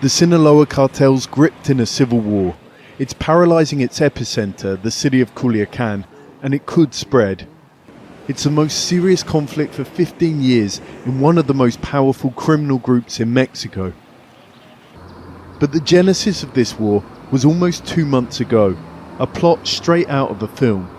The Sinaloa cartel's gripped in a civil war. It's paralyzing its epicenter, the city of Culiacan, and it could spread. It's the most serious conflict for 15 years in one of the most powerful criminal groups in Mexico. But the genesis of this war was almost 2 months ago, a plot straight out of a film.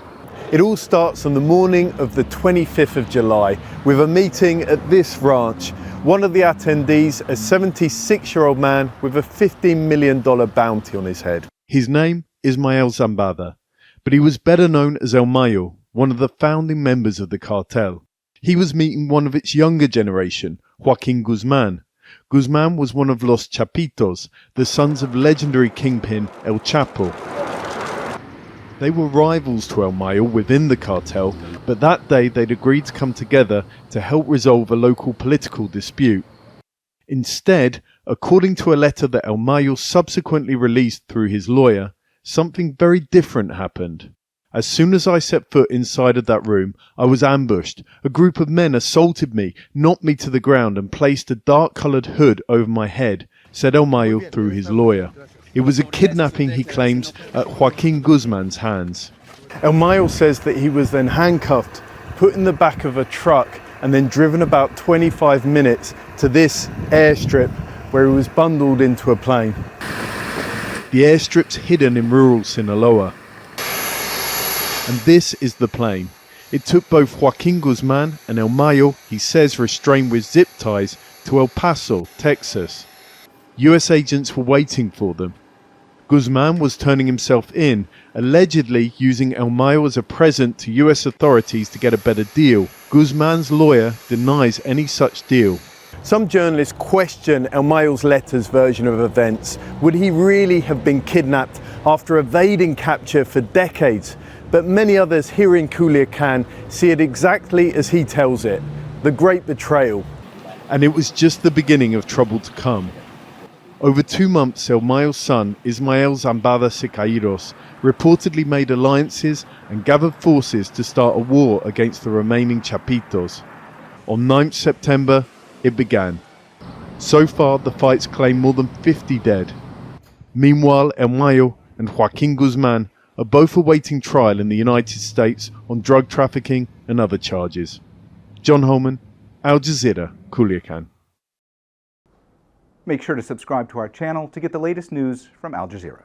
It all starts on the morning of the 25th of July with a meeting at this ranch. One of the attendees, a 76-year-old man with a $15 million bounty on his head. His name is Ismael Zambada, but he was better known as El Mayo, one of the founding members of the cartel. He was meeting one of its younger generation, Joaquin Guzman. Guzman was one of Los Chapitos, the sons of legendary kingpin El Chapo. They were rivals to El Mayo within the cartel, but that day they'd agreed to come together to help resolve a local political dispute. Instead, according to a letter that El Mayo subsequently released through his lawyer, something very different happened. As soon as I set foot inside of that room, I was ambushed. A group of men assaulted me, knocked me to the ground and placed a dark-coloured hood over my head, said El Mayo through his lawyer. It was a kidnapping, he claims, at Joaquin Guzman's hands. El Mayo says that he was then handcuffed, put in the back of a truck and then driven about 25 minutes to this airstrip where he was bundled into a plane. The airstrip's hidden in rural Sinaloa. And this is the plane. It took both Joaquin Guzman and El Mayo, he says restrained with zip ties, to El Paso, Texas. US agents were waiting for them. Guzman was turning himself in, allegedly using El Mayo as a present to US authorities to get a better deal. Guzman's lawyer denies any such deal. Some journalists question El Mayo's letter's version of events. Would he really have been kidnapped after evading capture for decades? But many others here in Culiacan see it exactly as he tells it, the great betrayal. And it was just the beginning of trouble to come. Over 2 months, El Mayo's son, Ismael Zambada Siqueiros, reportedly made alliances and gathered forces to start a war against the remaining Chapitos. On 9th September, it began. So far, the fights claim more than 50 dead. Meanwhile, El Mayo and Joaquin Guzman are both awaiting trial in the United States on drug trafficking and other charges. John Holman, Al Jazeera, Culiacan. Make sure to subscribe to our channel to get the latest news from Al Jazeera.